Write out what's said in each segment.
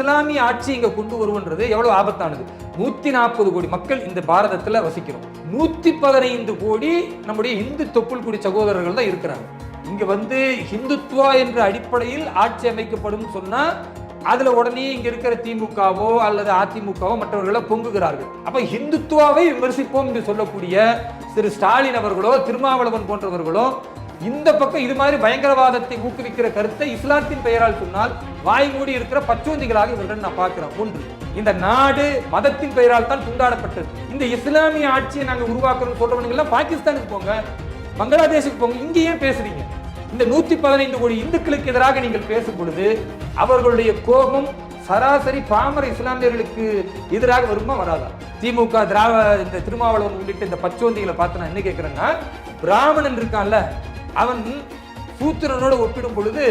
இஸ்லாமிய ஆட்சி இங்க கொண்டு வருவன்றது எவ்வளவு ஆபத்தானது. 140 கோடி மக்கள் இந்த பாரதத்துல வசிக்கிறோம். 115 கோடி நம்முடைய இந்து தொப்புள் குடி சகோதரர்கள் தான் இருக்கிறாங்க. இங்க ஹிந்துத்வா என்ற அடிப்படையில் ஆட்சி அமைக்கப்படும் சொன்னா அதுல உடனே இங்க இருக்கிற திமுகவோ அல்லது அதிமுகவோ மற்றவர்களோ பொங்குகிறார்கள். அப்ப ஹிந்துத்வாவை விமர்சிப்போம் என்று சொல்லக்கூடிய திரு ஸ்டாலின் அவர்களோ திருமாவளவன் போன்றவர்களோ இந்த பக்கம் இது மாதிரி பயங்கரவாதத்தை ஊக்குவிக்கிற கருத்தை இஸ்லாத்தின் பெயரால் சொன்னால் வாய் மூடி இருக்கிற பச்சோந்திகளாக இவர்கள் நான் பார்க்கிறோம். ஒன்று, இந்த நாடு மதத்தின் பெயரால் தான் துண்டாடப்பட்டது. இந்த இஸ்லாமிய ஆட்சியை நாங்க உருவாக்குறோம் சொல்றவங்க எல்லாம் பாகிஸ்தானுக்கு போங்க, பங்களாதேஷுக்கு போங்க, இங்க ஏன் பேசுறீங்க? இந்த 115 கோடி இந்துக்களுக்கு எதிராக நீங்கள் பேசும் பொழுது அவர்களுடைய கோபம் சராசரி பாமர இஸ்லாமியர்களுக்கு எதிராக வருமா வராதா? திமுக இந்த திருமாவளவன் உள்ளிட்ட இந்த பச்சோந்திகளை பார்த்து நான் என்ன கேட்கிறேன்னா, பிராமணன் இருக்கான்ல அவன் சூத்திரனோட ஒப்பிடும் பொழுது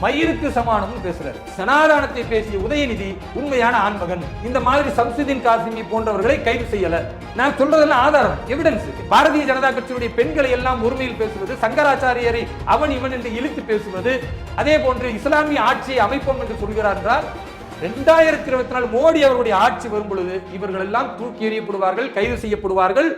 மயிருக்கு சமானம்னு பேசுறாரு. சனாதானத்தை பேசிய உதயநிதி உண்மையான ஆண்மகன். இந்த மாதிரி சம்சுதீன் காசிமி போன்றவர்களை கைது செய்யல. நான் சொல்றதெல்லாம் ஆதாரம், எவிடன்ஸ். பாரதிய ஜனதா கட்சியுடைய பெண்களை எல்லாம் உரிமையில் பேசுவது, சங்கராச்சாரியரை அவன் இவன் என்று இழுத்து பேசுவது, அதே போன்று இஸ்லாமிய ஆட்சியை அமைப்போம் என்று சொல்கிறார் என்றால் 2024 மோடி அவர்களுடைய ஆட்சி வரும் பொழுது இவர்கள் எல்லாம் தூக்கி எறியப்படுவார்கள், கைது செய்யப்படுவார்கள்.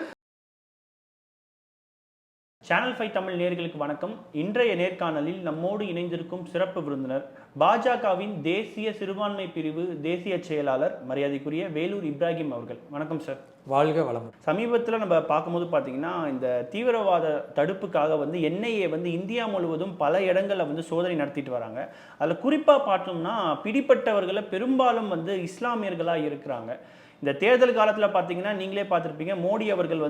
சேனல் 5 தமிழ் நேயர்களுக்கு வணக்கம். இன்றைய நேர்காணலில் நம்மோடு இணைந்திருக்கும் சிறப்பு விருந்தினர் பாஜகவின் தேசிய சிறுபான்மை பிரிவு தேசிய செயலாளர் மரியாதைக்குரிய வேலூர் இப்ராஹிம் அவர்கள். வணக்கம் சார். வாழ்க வளம். சமீபத்தில் நம்ம பார்க்கும்போது பார்த்தீங்கன்னா இந்த தீவிரவாத தடுப்புக்காக என்ஐஏ இந்தியா முழுவதும் பல இடங்களில் சோதனை நடத்திட்டு வராங்க. அதில் குறிப்பாக பார்த்தோம்னா பிடிப்பட்டவர்களை பெரும்பாலும் இஸ்லாமியர்களாக இருக்கிறாங்க. இந்த தேர்தல் காலத்தில் பார்த்தீங்கன்னா நீங்களே பார்த்துருப்பீங்க, மோடி அவர்கள்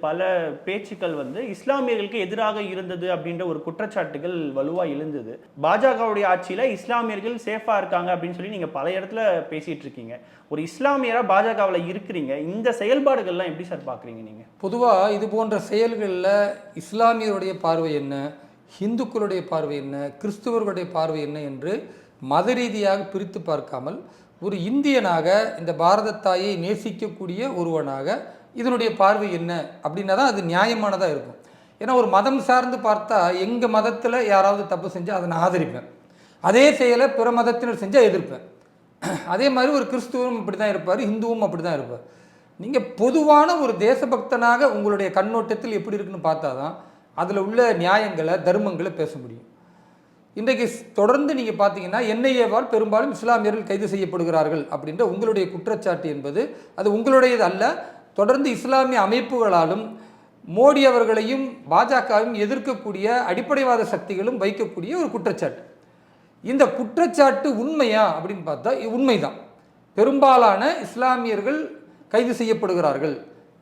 பல பேச்சுக்கள் இஸ்லாமியர்களுக்கு எதிராக இருந்தது அப்படின்ற ஒரு குற்றச்சாட்டுகள் வலுவாக எழுந்தது. பாஜகவுடைய ஆட்சியில் இஸ்லாமியர்கள் சேஃபாக இருக்காங்க அப்படின்னு சொல்லி நீங்கள் பல இடத்துல பேசிகிட்டு இருக்கீங்க. ஒரு இஸ்லாமியராக பாஜகவில் இருக்கிறீங்க, இந்த செயல்பாடுகள்லாம் எப்படி சார் பார்க்குறீங்க நீங்கள்? பொதுவாக இது போன்ற செயல்களில் இஸ்லாமியருடைய பார்வை என்ன, இந்துக்களுடைய பார்வை என்ன, கிறிஸ்துவர்களுடைய பார்வை என்ன என்று மத ரீதியாக பிரித்து பார்க்காமல் ஒரு இந்தியனாக இந்த பாரத தாயை நேசிக்கக்கூடிய ஒருவனாக இதனுடைய பார்வை என்ன அப்படின்னா தான் அது நியாயமானதாக இருக்கும். ஏன்னா ஒரு மதம் சார்ந்து பார்த்தா எங்கள் மதத்தில் யாராவது தப்பு செஞ்சால் அதை நான் ஆதரிப்பேன், அதே செயலை பிற மதத்தினர் செஞ்சால் எதிர்ப்பேன். அதே மாதிரி ஒரு கிறிஸ்துவம் அப்படி தான் இருப்பார், இந்துவும் அப்படி தான் இருப்பார். நீங்கள் பொதுவான ஒரு தேசபக்தனாக உங்களுடைய கண்ணோட்டத்தில் எப்படி இருக்குன்னு பார்த்தா தான் அதில் உள்ள நியாயங்களை தர்மங்களை பேச முடியும். இன்றைக்கு தொடர்ந்து நீங்கள் பார்த்தீங்கன்னா என்ஐஏவால் பெரும்பாலும் இஸ்லாமியர்கள் கைது செய்யப்படுகிறார்கள் அப்படின்ற உங்களுடைய குற்றச்சாட்டு என்பது அது உங்களுடையது அல்ல. தொடர்ந்து இஸ்லாமிய அமைப்புகளாலும் மோடி அவர்களையும் பாஜகவையும் எதிர்க்கக்கூடிய அடிப்படைவாத சக்திகளும் வைக்கக்கூடிய ஒரு குற்றச்சாட்டு. இந்த குற்றச்சாட்டு உண்மையா அப்படின்னு பார்த்தா உண்மைதான். பெரும்பாலான இஸ்லாமியர்கள் கைது செய்யப்படுகிறார்கள்.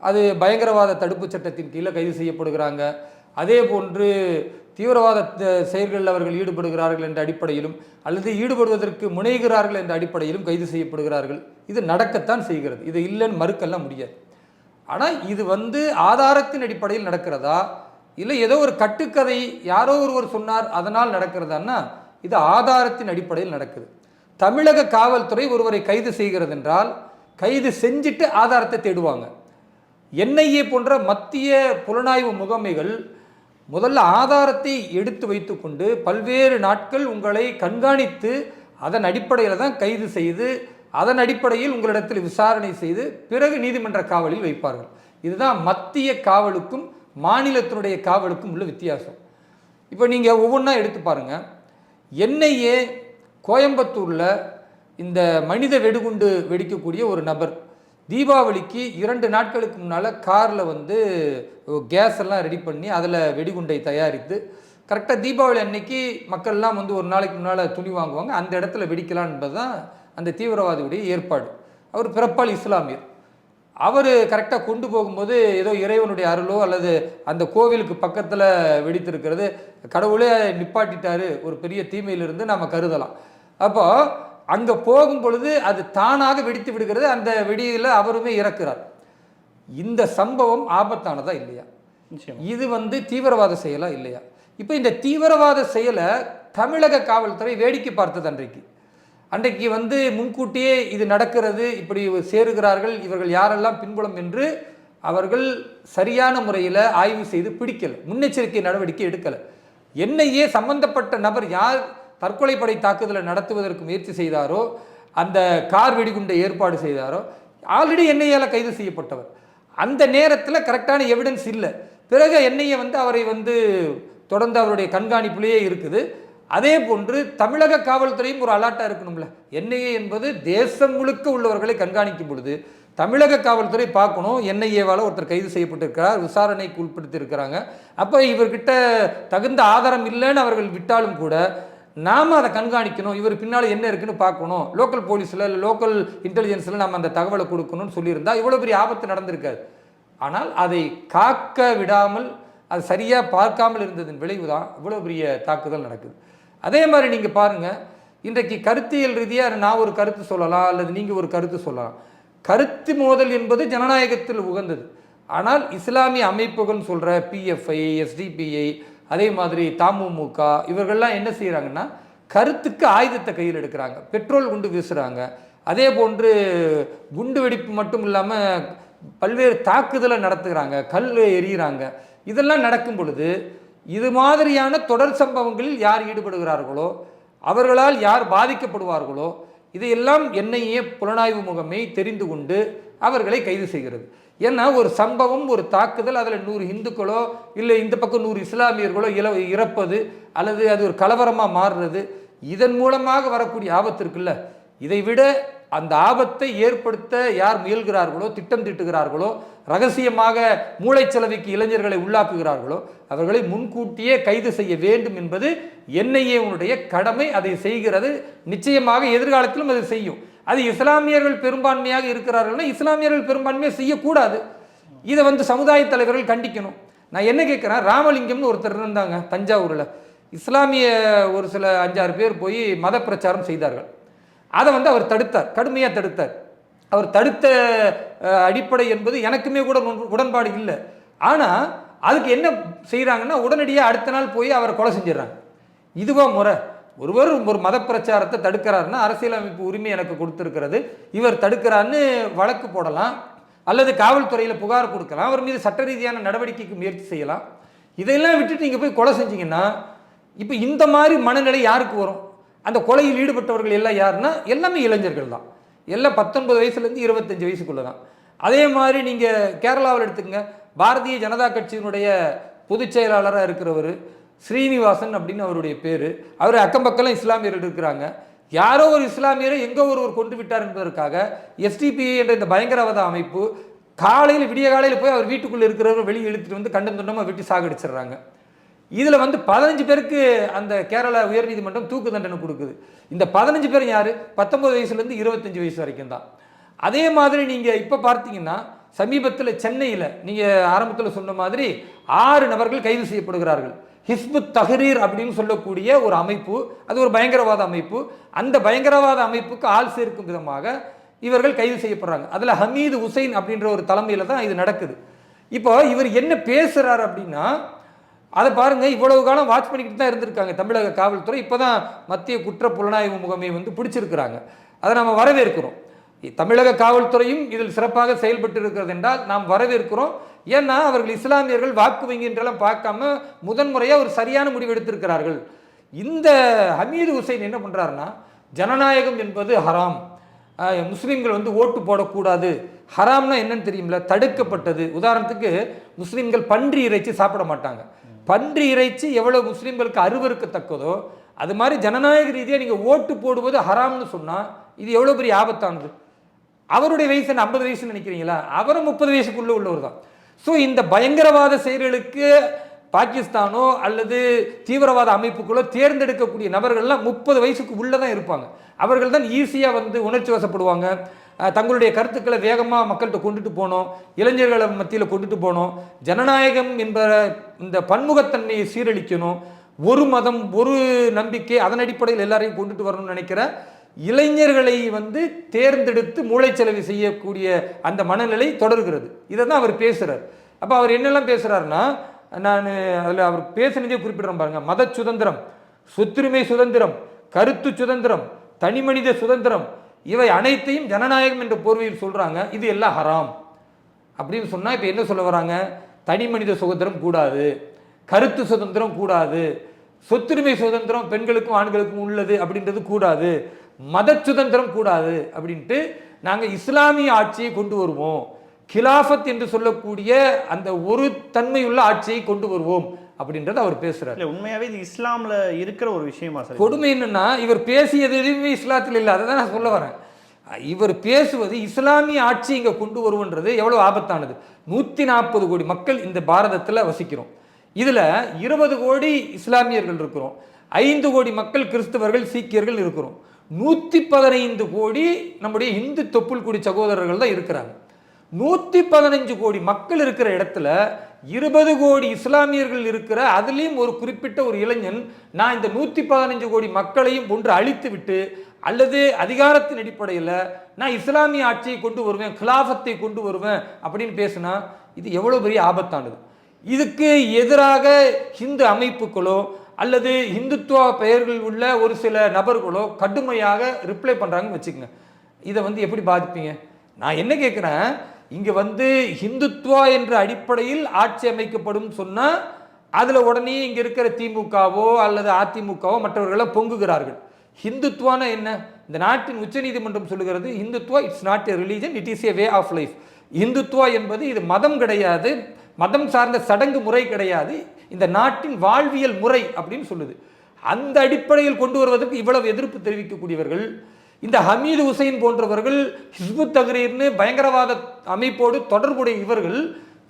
அது பயங்கரவாத தடுப்பு சட்டத்தின் கீழே கைது செய்யப்படுகிறாங்க. அதே போன்று தீவிரவாத செயல்களில் அவர்கள் ஈடுபடுகிறார்கள் என்ற அடிப்படையிலும் அல்லது ஈடுபடுவதற்கு முனைகிறார்கள் என்ற அடிப்படையிலும் கைது செய்யப்படுகிறார்கள். இது நடக்கத்தான் செய்கிறது, இது இல்லைன்னு மறுக்கெல்லாம் முடியாது. ஆனால் இது ஆதாரத்தின் அடிப்படையில் நடக்கிறதா இல்லை ஏதோ ஒரு கட்டுக்கதை யாரோ ஒருவர் சொன்னார் அதனால் நடக்கிறதான்னா இது ஆதாரத்தின் அடிப்படையில் நடக்குது. தமிழக காவல்துறை ஒருவரை கைது செய்கிறது என்றால் கைது செஞ்சுட்டு ஆதாரத்தை தேடுவாங்க. என்ஐஏ போன்ற மத்திய புலனாய்வு முகமைகள் முதல்ல ஆதாரத்தை எடுத்து வைத்துக்கொண்டு பல்வேறு நாட்கள் உங்களை கண்காணித்து அதன் அடிப்படையில் தான் கைது செய்து அதன் அடிப்படையில் உங்களிடத்தில் விசாரணை செய்து பிறகு நீதிமன்ற காவலில் வைப்பார்கள். இதுதான் மத்திய காவலுக்கும் மாநிலத்தினுடைய காவலுக்கும் உள்ள வித்தியாசம். இப்போ நீங்கள் ஒவ்வொன்றா எடுத்து பாருங்கள். என்ஐஏ கோயம்புத்தூரில் இந்த மனித வெடிகுண்டு வெடிக்கக்கூடிய ஒரு நபர் தீபாவளிக்கு 2 நாட்களுக்கு முன்னால் காரில் கேஸ் எல்லாம் ரெடி பண்ணி அதில் வெடிகுண்டை தயாரித்து கரெக்டாக தீபாவளி அன்னைக்கு மக்கள்லாம் ஒரு நாளைக்கு முன்னால் துணி வாங்குவாங்க, அந்த இடத்துல வெடிக்கலாம் என்பது தான் அந்த தீவிரவாதியுடைய ஏற்பாடு. அவர் பிறப்பால் இஸ்லாமியர். அவர் கரெக்டாக கொண்டு போகும்போது ஏதோ இறைவனுடைய அருளோ அல்லது அந்த கோவிலுக்கு பக்கத்தில் வெடித்திருக்கிறது கடவுளே நிப்பாட்டிட்டாரு ஒரு பெரிய தீமையிலிருந்து நாம் கருதலாம். அப்போ அங்கே போகும் பொழுது அது தானாக வெடித்து விடுகிறது, அந்த வெடியில் அவருமே இறக்குறார். இந்த சம்பவம் ஆபத்தானதா இல்லையா? இது தீவிரவாத செயலா இல்லையா? இப்போ இந்த தீவிரவாத செயலை தமிழக காவல்துறை வேடிக்கை பார்த்தது அன்றைக்கு முன்கூட்டியே இது நடக்கிறது, இப்படி சேருகிறார்கள், இவர்கள் யாரெல்லாம் பின்புலம் என்று அவர்கள் சரியான முறையில் ஆய்வு செய்து பிடிக்கலை, முன்னெச்சரிக்கை நடவடிக்கை எடுக்கலை. என்ஐஏ சம்பந்தப்பட்ட நபர் யார் தற்கொலைப்படை தாக்குதலை நடத்துவதற்கு முயற்சி செய்தாரோ அந்த கார் வெடிகுண்டை ஏற்பாடு செய்தாரோ ஆல்ரெடி என்ஐஏல கைது செய்யப்பட்டவர். அந்த நேரத்தில் கரெக்டான எவிடன்ஸ் இல்லை. பிறகு என்ஐஏ வந்து அவரை வந்து தொடர்ந்து அவருடைய கண்காணிப்பிலேயே இருக்குது. அதே போன்று தமிழக காவல்துறையும் ஒரு அலர்ட்டாக இருக்கணும்ல. என்ஐஏ என்பது தேசம் முழுக்க உள்ளவர்களை கண்காணிக்கும் பொழுது தமிழக காவல்துறை பார்க்கணும், என்ஐஏவால் ஒருத்தர் கைது செய்யப்பட்டிருக்கிறார், விசாரணைக்கு உட்படுத்தியிருக்கிறாங்க, அப்போ இவர்கிட்ட தகுந்த ஆதாரம் இல்லைன்னு அவர்கள் விட்டாலும் கூட நாம் அதை கண்காணிக்கணும், இவர் பின்னால் என்ன இருக்குன்னு பார்க்கணும், லோக்கல் போலீஸில் இல்லை லோக்கல் இன்டெலிஜென்ஸில் நம்ம அந்த தகவலை கொடுக்கணும்னு சொல்லியிருந்தால் இவ்வளோ பெரிய ஆபத்து நடந்திருக்காது. ஆனால் அதை காக்க விடாமல் அது சரியாக பார்க்காமல் இருந்ததன் விளைவு தான் இவ்வளோ பெரிய தாக்குதல் நடக்குது. அதே மாதிரி நீங்கள் பாருங்கள், இன்றைக்கு கருத்தியல் ரீதியாக நான் ஒரு கருத்து சொல்லலாம் அல்லது நீங்கள் ஒரு கருத்து சொல்லலாம். கருத்து மோதல் என்பது ஜனநாயகத்தில் உகந்தது. ஆனால் இஸ்லாமிய அமைப்புகள் சொல்கிற பிஎஃப்ஐ, எஸ்டிபிஐ, அதே மாதிரி தமுமுக இவர்கள்லாம் என்ன செய்கிறாங்கன்னா கருத்துக்கு ஆயுதத்தை கையில் எடுக்கிறாங்க, பெட்ரோல் குண்டு வீசுகிறாங்க, அதே போன்று குண்டு வெடிப்பு மட்டும் இல்லாமல் பல்வேறு தாக்குதலை நடத்துகிறாங்க, கல் எறிகிறாங்க. இதெல்லாம் நடக்கும் பொழுது இது மாதிரியான தொடர் சம்பவங்களில் யார் ஈடுபடுகிறார்களோ அவர்களால் யார் பாதிக்கப்படுவார்களோ இதையெல்லாம் என்ஐஏ புலனாய்வு முகமை தெரிந்து கொண்டு அவர்களை கைது செய்கிறது. ஏன்னா ஒரு சம்பவம், ஒரு தாக்குதல், அதில் 100 இந்துக்களோ இல்லை இந்த பக்கம் 100 இஸ்லாமியர்களோ இறப்பது அல்லது அது ஒரு கலவரமாக மாறுறது, இதன் மூலமாக வரக்கூடிய ஆபத்து இருக்குல்ல, இதை விட அந்த ஆபத்தை ஏற்படுத்த யார் முயல்கிறார்களோ, திட்டம் தீட்டுகிறார்களோ, ரகசியமாக மூளைச்சலவைக்கு இளைஞர்களை உள்ளாக்குகிறார்களோ அவர்களை முன்கூட்டியே கைது செய்ய வேண்டும் என்பது என்ஐஏவுடைய கடமை. அதை செய்கிறது. நிச்சயமாக எதிர்காலத்திலும் அதை செய்யும். அது இஸ்லாமியர்கள் பெரும்பான்மையாக இருக்கிறார்கள்னா இஸ்லாமியர்கள் பெரும்பான்மையாக செய்யக்கூடாது. இதை வந்து சமுதாய தலைவர்கள் கண்டிக்கணும். நான் என்ன கேட்குறேன், ராமலிங்கம்னு ஒருத்தர் இருந்தாங்க தஞ்சாவூரில், இஸ்லாமிய ஒரு சில 5-6 பேர் போய் மத பிரச்சாரம் செய்தார்கள். அதை வந்து அவர் தடுத்தார், கடுமையாக தடுத்தார். அவர் தடுத்த அடிப்படை என்பது எனக்குமே கூட உடன்பாடு இல்லை. ஆனால் அதுக்கு என்ன செய்கிறாங்கன்னா உடனடியாக அடுத்த நாள் போய் அவரை கொலை செஞ்சிடறாங்க. இதுவா முறை? ஒருவர் ஒரு மத பிரச்சாரத்தை தடுக்கிறாருன்னா அரசியலமைப்பு உரிமை எனக்கு கொடுத்துருக்கிறது, இவர் தடுக்கிறான்னு வழக்கு போடலாம் அல்லது காவல்துறையில் புகார் கொடுக்கலாம், அவர் மீது சட்ட ரீதியான நடவடிக்கைக்கு முயற்சி செய்யலாம். இதையெல்லாம் விட்டுட்டு நீங்கள் போய் கொலை செஞ்சீங்கன்னா இப்போ இந்த மாதிரி மனநிலை யாருக்கு வரும்? அந்த கொலையில் ஈடுபட்டவர்கள் எல்லாம் யாருன்னா எல்லாமே இளைஞர்கள் தான், எல்லாம் 19 வயசுலேருந்து 25 வயசுக்குள்ளே தான். அதே மாதிரி நீங்கள் கேரளாவில் எடுத்துக்கங்க, பாரதிய ஜனதா கட்சியினுடைய பொதுச் செயலாளராக இருக்கிறவர் ஸ்ரீனிவாசன் அப்படின்னு அவருடைய பேர். அவர் அக்கம் பக்கம் இஸ்லாமியர்கள் இருக்கிறாங்க. யாரோ ஒரு இஸ்லாமியரை எங்கோ ஒருவர் கொண்டு விட்டார் என்பதற்காக எஸ்டிபிஐ என்ற இந்த பயங்கரவாத அமைப்பு காலையில் விடிய காலையில் போய் அவர் வீட்டுக்குள்ளே இருக்கிறவர் வெளியே இழுத்துட்டு வந்து கண்டம் துண்டமாக வெட்டி சாகடிச்சிடுறாங்க. இதில் வந்து 15 பேருக்கு அந்த கேரளா உயர்நீதிமன்றம் தூக்கு தண்டனை கொடுக்குது. இந்த 15 பேர் யார்? 19 வயசுலேருந்து 25 வயசு வரைக்கும் தான். அதே மாதிரி நீங்கள் இப்போ பார்த்தீங்கன்னா சமீபத்தில் சென்னையில் நீங்கள் ஆரம்பத்தில் சொன்ன மாதிரி 6 நபர்கள் கைது செய்யப்படுகிறார்கள். ஹிஸ்புத் தஹ்ரீர் அப்படின்னு சொல்லக்கூடிய ஒரு அமைப்பு, அது ஒரு பயங்கரவாத அமைப்பு. அந்த பயங்கரவாத அமைப்புக்கு ஆள் சேர்க்கும் விதமாக இவர்கள் கைது செய்யப்படுறாங்க. அதில் ஹமீது ஹுசைன் அப்படின்ற ஒரு தலைமையில் தான் இது நடக்குது. இப்போ இவர் என்ன பேசுகிறார் அப்படின்னா அதை பாருங்கள், இவ்வளவு காலம் வாட்ச் பண்ணிக்கிட்டு தான் இருந்திருக்காங்க தமிழக காவல்துறை. இப்போ தான் மத்திய குற்ற புலனாய்வு முகமை வந்து பிடிச்சிருக்கிறாங்க. அதை நம்ம வரவேற்கிறோம். தமிழக காவல்துறையும் இதில் சிறப்பாக செயல்பட்டு இருக்கிறது என்றால் நாம் வரவேற்கிறோம். ஏன்னா அவர்கள் இஸ்லாமியர்கள் வாக்கு வங்கி என்றெல்லாம் பார்க்காம முதன்முறையாக ஒரு சரியான முடிவு எடுத்திருக்கிறார்கள். இந்த ஹமீது ஹுசைன் என்ன பண்ணுறாருன்னா, ஜனநாயகம் என்பது ஹராம், முஸ்லீம்கள் வந்து ஓட்டு போடக்கூடாது, ஹராம்னா என்னன்னு தெரியுமில்ல, தடுக்கப்பட்டது. உதாரணத்துக்கு முஸ்லீம்கள் பன்றி இறைச்சி சாப்பிட மாட்டாங்க. பன்றி இறைச்சி எவ்வளோ முஸ்லீம்களுக்கு அருவருக்கத்தக்கதோ அது மாதிரி ஜனநாயக ரீதியாக நீங்கள் ஓட்டு போடுவது ஹராம்னு சொன்னால் இது எவ்வளோ பெரிய ஆபத்தானது. அவருடைய வயசு 50 வயசுன்னு நினைக்கிறீங்களா? அவரும் 30 வயசுக்குள்ளே உள்ளவர் தான். ஸோ இந்த பயங்கரவாத செயல்களுக்கு பாகிஸ்தானோ அல்லது தீவிரவாத அமைப்புகளோ தேர்ந்தெடுக்கக்கூடிய நபர்கள்லாம் 30 வயசுக்கு உள்ளே தான் இருப்பாங்க. அவர்கள் தான் ஈஸியாக வந்து உணர்ச்சி வசப்படுவாங்க, தங்களுடைய கருத்துக்களை வேகமாக மக்கள்கிட்ட கொண்டுட்டு போகணும், இளைஞர்களை மத்தியில் கொண்டுட்டு போகணும், ஜனநாயகம் என்ற இந்த பன்முகத்தன்மையை சீரழிக்கணும், ஒரு மதம் ஒரு நம்பிக்கை அதன் அடிப்படையில் எல்லாரையும் கொண்டுட்டு வரணும்னு நினைக்கிற இளைஞர்களை வந்து தேர்ந்தெடுத்து மூளைச்சலவை செய்யக்கூடிய அந்த மனநிலை தொடர்கிறது. இதை தான் அவர் பேசுகிறார். அப்போ அவர் என்னெல்லாம் பேசுகிறாருன்னா, நான் அதில் அவர் பேசுனதே குறிப்பிடுறேன் பாருங்க, மத சுதந்திரம், சொத்துரிமை சுதந்திரம், கருத்து சுதந்திரம், தனி மனித சுதந்திரம், இவை அனைத்தையும் ஜனநாயகம் என்ற போர்வையில் சொல்கிறாங்க. இது எல்லாம் ஹராம் அப்படின்னு சொன்னால் இப்போ என்ன சொல்ல வராங்க? தனி மனித சுதந்திரம் கூடாது, கருத்து சுதந்திரம் கூடாது, சொத்துரிமை சுதந்திரம் பெண்களுக்கும் ஆண்களுக்கும் உள்ளது அப்படின்றது கூடாது, மத சுதந்திரம் கூடாது அப்படின்ட்டு நாங்கள் இஸ்லாமிய ஆட்சியை கொண்டு வருவோம், கிலாஃபத் என்று சொல்லக்கூடிய அந்த ஒரு தன்மையுள்ள ஆட்சியை கொண்டு வருவோம் அப்படின்றத அவர் பேசுறாரு. உண்மையாவே இது இஸ்லாம்ல இருக்கிற ஒரு விஷயமா சார்? கொடுமை என்னன்னா, இவர் பேசியது எதுவுமே இஸ்லாத்தில் இல்லை. அதை தான் நான் சொல்ல வரேன். இவர் பேசுவது இஸ்லாமிய ஆட்சி இங்கே கொண்டு வருவன்றது எவ்வளோ ஆபத்தானது. 140 கோடி மக்கள் இந்த பாரதத்தில் வசிக்கிறோம். இதில் 20 கோடி இஸ்லாமியர்கள் இருக்கிறோம், 5 கோடி மக்கள் கிறிஸ்தவர்கள் சீக்கியர்கள் இருக்கிறோம், 115 கோடி நம்முடைய இந்து தொப்புள் குடி சகோதரர்கள் தான் இருக்கிறாங்க. 115 கோடி மக்கள் இருக்கிற இடத்துல 20 கோடி இஸ்லாமியர்கள் இருக்கிற அதுலேயும் ஒரு குறிப்பிட்ட ஒரு இளைஞன் நான் இந்த 115 கோடி மக்களையும் ஒன்று அழித்து விட்டு அல்லது அதிகாரத்தின் அடிப்படையில் நான் இஸ்லாமிய ஆட்சியை கொண்டு வருவேன், கிலாஃபத்தை கொண்டு வருவேன் அப்படின்னு பேசினா இது எவ்வளோ பெரிய ஆபத்தானது. இதுக்கு எதிராக ஹிந்து அமைப்புகளோ அல்லது இந்துத்துவ பெயர்கள் உள்ள ஒரு சில நபர்களோ கடுமையாக ரிப்ளை பண்ணுறாங்கன்னு வச்சுக்கோங்க. இதை எப்படி பாதிப்பீங்க? நான் என்ன கேட்குறேன், இங்கே ஹிந்துத்வா என்ற அடிப்படையில் ஆட்சி அமைக்கப்படும் சொன்னால் அதில் உடனே இங்கே இருக்கிற திமுகவோ அல்லது அதிமுகவோ மற்றவர்களோ பொங்குகிறார்கள். ஹிந்துத்வானா என்ன? இந்த நாட்டின் உச்சநீதிமன்றம் சொல்லுகிறது, Hindutva it's not a religion, it is a way of life. Hindutva என்பது இது மதம் கிடையாது, மதம் சார்ந்த சடங்கு முறை கிடையாது, இந்த நாட்டின் வாழ்வியல் முறை அப்படின்னு சொல்லுது. அந்த அடிப்படையில் கொண்டு வருவதற்கு இவ்வளவு எதிர்ப்பு தெரிவிக்கக்கூடியவர்கள் இந்த ஹமீது ஹுசைன் போன்றவர்கள், ஹிஸ்புத் தஹ்ரீர்னு பயங்கரவாத அமைப்போடு தொடர்புடைய இவர்கள்